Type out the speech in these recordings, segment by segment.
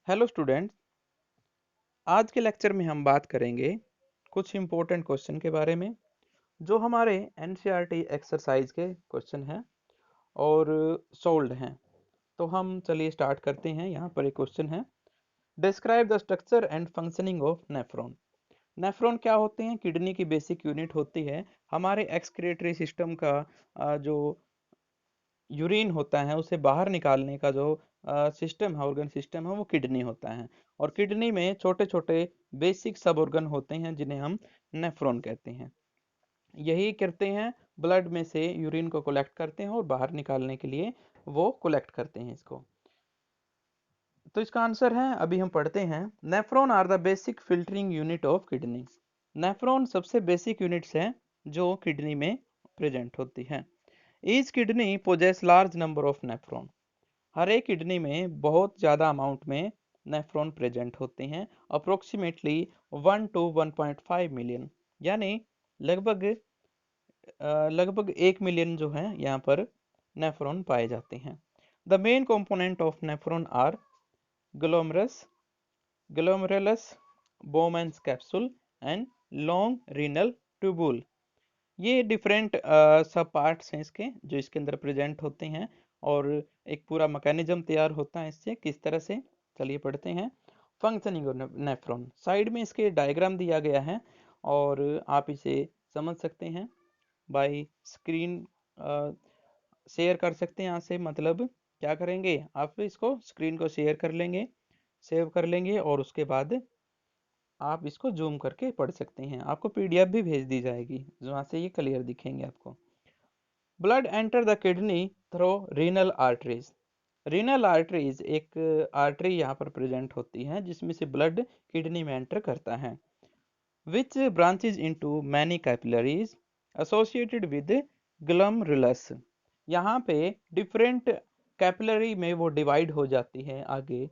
Hello students. आज के lecture में हम बात करेंगे कुछ इम्पोर्टेंट क्वेश्चन के बारे में जो हमारे एनसीईआरटी एक्सरसाइज के क्वेश्चन हैं और सोल्ड हैं। तो हम चलिए स्टार्ट करते हैं। यहाँ पर एक क्वेश्चन है, describe the structure and functioning of nephron. Nephron क्या होते हैं? किडनी की बेसिक यूनिट होती है। हमारे एक्सक्रीटरी सिस्टम का जो यूरिन होता है उसे बाहर निकालने का जो सिस्टम है, ऑर्गन सिस्टम है, वो किडनी होता है। और किडनी में छोटे छोटे बेसिक सब ऑर्गन होते हैं जिन्हें हम नेफ्रॉन कहते हैं। यही करते हैं, ब्लड में से यूरिन को कलेक्ट करते हैं और बाहर निकालने के लिए वो कलेक्ट करते हैं इसको। तो इसका आंसर है, अभी हम पढ़ते हैं, nephron are the basic filtering unit of kidney. Nephron सबसे बेसिक यूनिट्स हैं जो किडनी में प्रेजेंट होती है। Each kidney possess large number of nephron. हर एक किडनी में बहुत ज़्यादा अमाउंट में नेफ्रॉन प्रेजेंट होते हैं, अप्रोक्सीमेटली 1 to 1.5 मिलियन, यानी लगभग 1 मिलियन जो है यहाँ पर नेफ्रॉन पाए जाते हैं। The main component of nephron are glomerus glomerulus Bowman's capsule and long renal tubule. ये डिफरेंट सब पार्ट्स हैं इसके जो इसके अंदर प्रेजेंट होते हैं और एक पूरा मैकेनिज्म तैयार होता है इससे किस तरह से। चलिए पढ़ते हैं। फंक्शनिंग ऑफ नेफ्रॉन, साइड में इसके डायग्राम दिया गया है और आप इसे समझ सकते हैं बाय स्क्रीन शेयर कर सकते हैं। यहाँ से मतलब क्या करेंगे, आप इसको स्क्रीन को शेयर कर लेंगे, सेव कर लेंगे और उसके बाद आप इसको जूम करके पढ़ सकते हैं। आपको पीडीएफ भी भेज दी जाएगी जहाँ से ये क्लियर दिखेंगे आपको। Blood enter the kidney through renal arteries. Renal arteries एक आर्टरी यहाँ पर प्रेजेंट होती है जिसमें से ब्लड किडनी में एंटर करता है, which branches into many capillaries associated with glomerulus. यहाँ पे डिफरेंट कैपिलरी में वो डिवाइड हो जाती है आगे,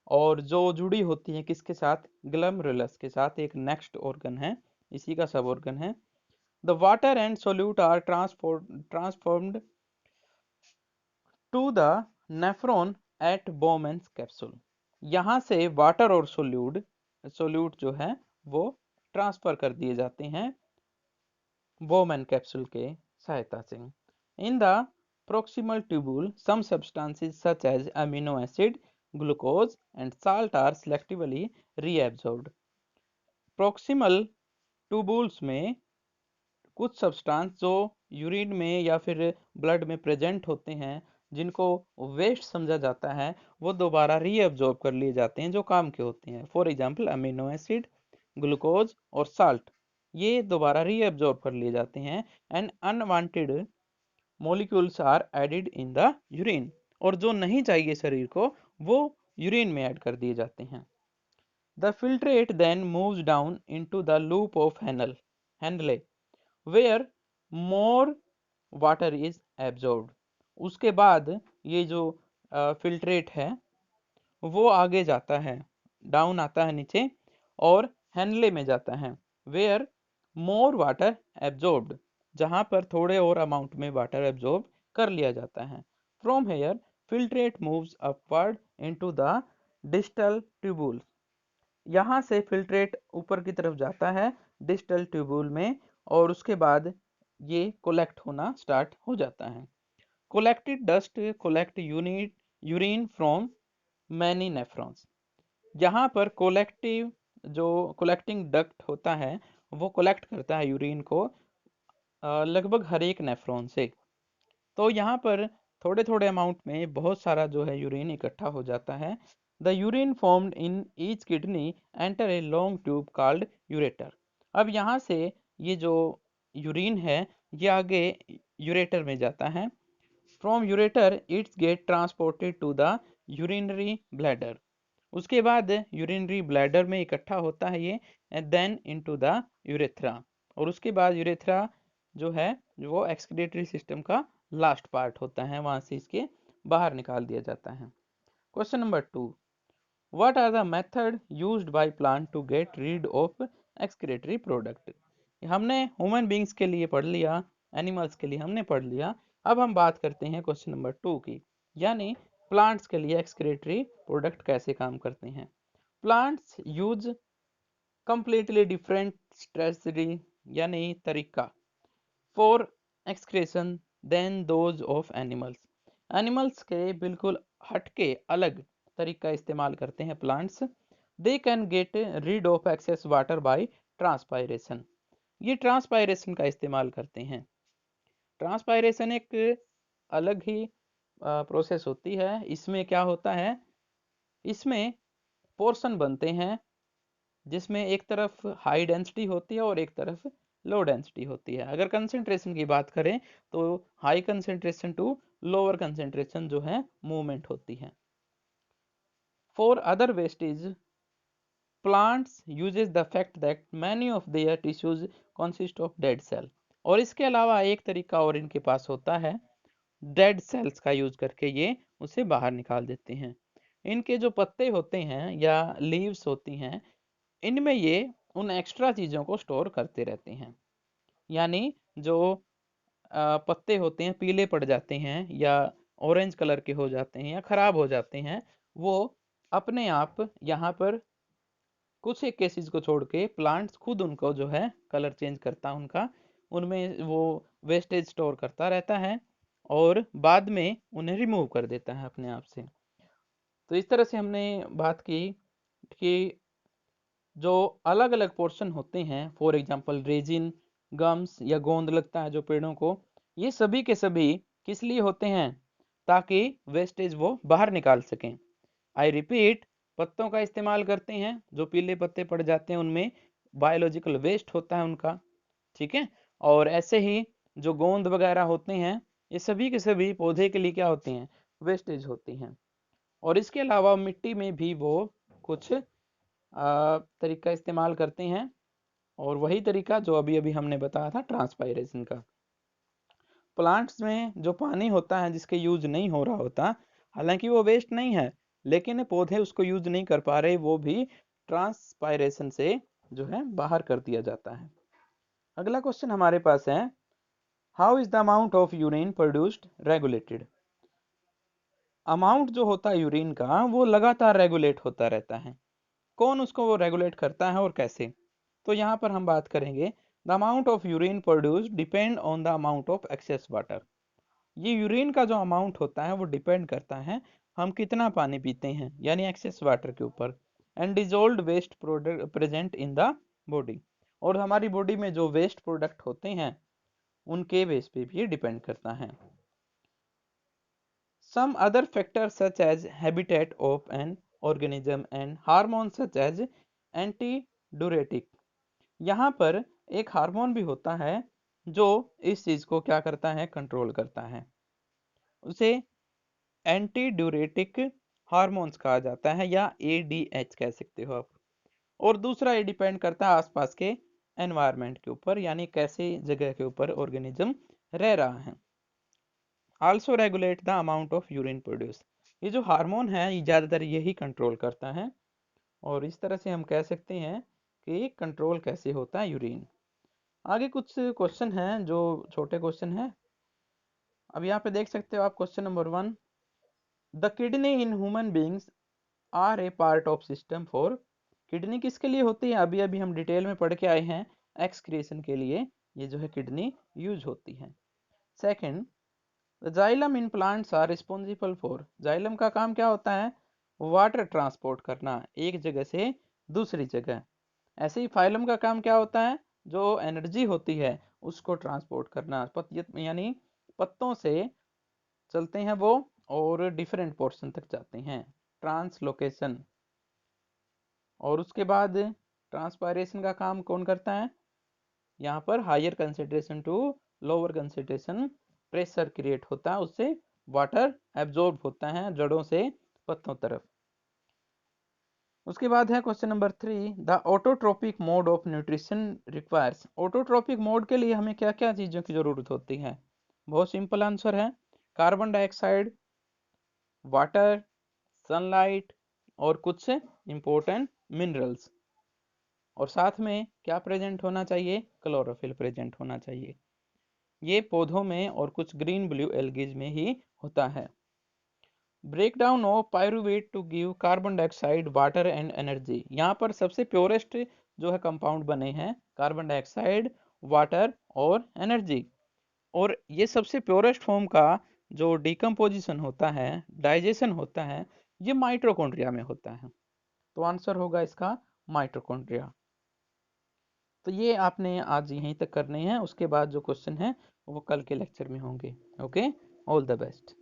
और जो जुड़ी होती है किसके साथ? ग्लोमेरुलस के साथ। एक नेक्स्ट ऑर्गन है, इसी का सब ऑर्गन है। The water and solute are transformed to the nephron at Bowman's capsule. यहाँ से वाटर और सोल्यूट जो है वो ट्रांसफर कर दिए जाते हैं बोमेन कैप्सूल के सहायता से। In the proximal tubule, some substances such as amino acid, glucose and salt are selectively reabsorbed. Proximal tubules में कुछ सब्सटेंस जो यूरिन में या फिर ब्लड में प्रेजेंट होते हैं जिनको वेस्ट समझा जाता है, वो दोबारा रीअब्जॉर्ब कर लिए जाते हैं जो काम के होते हैं। For example amino acid, glucose और साल्ट, ये दोबारा रीअब्जॉर्ब कर लिए जाते हैं। And unwanted molecules are added in the urine, और जो नहीं चाहिए शरीर को वो यूरिन में ऐड कर दिए जाते हैं। The filtrate then moves down into the loop of Henle where more water is absorbed. उसके बाद ये जो फिल्ट्रेट है वो आगे जाता है, डाउन आता है नीचे और हैंडले में जाता है, वेयर मोर वाटर एब्जॉर्ब्ड, जहाँ पर थोड़े और अमाउंट में वाटर एब्जॉर्ब कर लिया जाता है। From here filtrate moves upward into the distal tubule. यहाँ से फिल्ट्रेट ऊपर की तरफ जाता है डिस्टल ट्यूबुल में, और उसके बाद ये कोलेक्ट होना स्टार्ट हो जाता है। Collected dust collect urine from many nephrons. यहाँ पर कोलेक्टिंग डक्ट होता है वो कोलेक्ट करता है यूरिन को लगभग हर एक नेफ्रॉन से। तो यहाँ पर थोड़े थोड़े अमाउंट में बहुत सारा जो है यूरिन इकट्ठा हो जाता है। The urine formed in each kidney enter a long tube called ureter. अब यहाँ से ये जो यूरिन है ये आगे यूरेटर में जाता है। From ureter it's get transported to the urinary bladder. उसके बाद यूरिनरी ब्लैडर में इकट्ठा होता है ये, and then into the urethra. और उसके बाद यूरेथ्रा जो है वो एक्सक्रीटरी सिस्टम का लास्ट पार्ट होता है, वहां से इसके बाहर निकाल दिया जाता है। Question number 2, what are the method used by plant to get rid of excretory product. हमने ह्यूमन बींग्स के लिए पढ़ लिया, एनिमल्स के लिए हमने पढ़ लिया। अब हम बात करते हैं क्वेश्चन नंबर 2 की, यानी प्लांट्स के लिए एक्सक्रीटरी प्रोडक्ट कैसे काम करते हैं। Plants use completely different strategy यानी तरीका for excretion than those of animals. Animals के बिल्कुल हटके अलग तरीका इस्तेमाल करते हैं plants. They can get rid of excess water by transpiration. ये ट्रांसपायरेशन का इस्तेमाल करते हैं। ट्रांसपायरेशन एक अलग ही प्रोसेस होती है। इसमें क्या होता है, इसमें पोर्शन बनते हैं जिसमें एक तरफ हाई डेंसिटी होती है और एक तरफ लो डेंसिटी होती है। अगर कंसेंट्रेशन की बात करें तो high concentration to lower concentration जो है मूवमेंट होती है। For other wastage plants uses the fact that many of their tissues consist of dead cell. और इसके अलावा एक तरीका और इनके पास होता है, डेड सेल्स का यूज करके ये उसे बाहर निकाल देते हैं। इनके जो पत्ते होते हैं या लीव्स होती हैं, इनमें ये उन एक्स्ट्रा चीज़ों को स्टोर करते रहते हैं। यानी जो पत्ते होते हैं पीले पड़ जाते हैं या ऑरेंज कलर के हो जाते हैं या खराब हो जाते हैं, वो अपने आप यहाँ पर कुछ एक केसेस को छोड़ के प्लांट्स खुद उनको जो है कलर चेंज करता है उनका, उनमें वो वेस्टेज स्टोर करता रहता है और बाद में उन्हें रिमूव कर देता है अपने आप से। तो इस तरह से हमने बात की कि जो अलग अलग पोर्शन होते हैं, फॉर एग्जांपल रेजिन, गम्स या गोंद लगता है जो पेड़ों को, ये सभी के सभी किस लिए होते हैं, ताकि वेस्टेज वो बाहर निकाल सकें। आई रिपीट, पत्तों का इस्तेमाल करते हैं, जो पीले पत्ते पड़ जाते हैं उनमें बायोलॉजिकल वेस्ट होता है उनका, ठीक है। और ऐसे ही जो गोंद वगैरह होते हैं, ये सभी के सभी पौधे के लिए क्या होते हैं, वेस्टेज होती हैं। और इसके अलावा मिट्टी में भी वो कुछ तरीका इस्तेमाल करते हैं, और वही तरीका जो अभी अभी हमने बताया था ट्रांसपायरेशन का। प्लांट्स में जो पानी होता है जिसके यूज नहीं हो रहा होता, हालांकि वो वेस्ट नहीं है, लेकिन पौधे उसको यूज नहीं कर पा रहे, वो भी ट्रांसपायरेशन से जो है बाहर कर दिया जाता है। अगला क्वेश्चन हमारे पास है, how is the amount of urine produced regulated. Amount जो होता है यूरिन का वो लगातार रेगुलेट होता रहता है। कौन उसको रेगुलेट करता है और कैसे? तो यहाँ पर हम बात करेंगे, the amount of urine produced depend on the amount of excess water. ये यूरिन का जो अमाउंट होता है वो डिपेंड करता है हम कितना पानी पीते हैं, यानी एक्सेस वाटर के ऊपर, and dissolved waste product present in the body. और हमारी बॉडी में जो वेस्ट प्रोडक्ट होते हैं उनके बेस पे भी डिपेंड करता है। Some other factors such as habitat of an organism and hormones such as antidiuretic। यहाँ पर एक हार्मोन भी होता है जो इस चीज को क्या करता है, कंट्रोल करता है। उसे एंटीड्यूरेटिक हार्मोन्स कहा जाता है या ADH कह सकते हो आप। और दूसरा ये डिपेंड करता है आसपास के एनवायरनमेंट के ऊपर, यानी कैसे जगह के ऊपर ऑर्गेनिज्म रह रहा है। Also regulate the amount of urine produce. ये जो हार्मोन है ये ज़्यादातर यही कंट्रोल करता है, और इस तरह से हम कह सकते हैं कि कंट्रोल कैसे होता है यूरिन। आगे कुछ क्वेश्चन हैं जो छोटे क्वेश्चन हैं। अब यहाँ पे देख सकते हो आप, question number 1, the kidney in human beings are a part of system for. Kidney किसके लिए होती है, अभी अभी हम डिटेल में पढ़ के आए हैं, एक्सक्रीशन के लिए ये जो है किडनी यूज होती है। Second, xylem in plants are responsible for. Xylem का काम क्या होता है, वाटर ट्रांसपोर्ट करना एक जगह से दूसरी जगह। ऐसे ही फाइलम का काम क्या होता है, जो एनर्जी होती है उसको ट्रांसपोर्ट करना, यानी पत्तों से चलते हैं वो और डिफरेंट पोर्शन तक जाते हैं, ट्रांसलोकेशन। और उसके बाद ट्रांसपायरेशन का काम कौन करता है, यहाँ पर higher concentration to lower concentration pressure create होता है, उससे वाटर एब्जॉर्ब होता है जड़ों से पत्तों तरफ। उसके बाद है question number 3, the autotrophic mode of nutrition requires. Autotrophic mode के लिए हमें क्या क्या चीज़ों की ज़रूरत होती है? बहुत सिंपल आंसर है, कार्बन डाइऑक्साइड, वाटर, सनलाइट और कुछ इंपॉर्टेंट मिनरल्स। और साथ में क्या प्रेजेंट होना चाहिए, क्लोरोफिल प्रेजेंट होना चाहिए। ये पौधों में और कुछ ग्रीन ब्लू एल्गीज में ही होता है। Break down of pyruvate to give carbon dioxide water and energy. यहाँ पर सबसे प्योरेस्ट जो है कंपाउंड बने हैं कार्बन डाइऑक्साइड, वाटर और एनर्जी। और ये सबसे प्योरेस्ट फॉर्म का जो डिकम्पोजिशन होता है, डाइजेशन होता है, ये माइटोकॉन्ड्रिया में होता है। तो आंसर होगा इसका माइटोकॉन्ड्रिया। तो ये आपने आज यहीं तक करने हैं, उसके बाद जो क्वेश्चन है वो कल के लेक्चर में होंगे। Okay, all the best.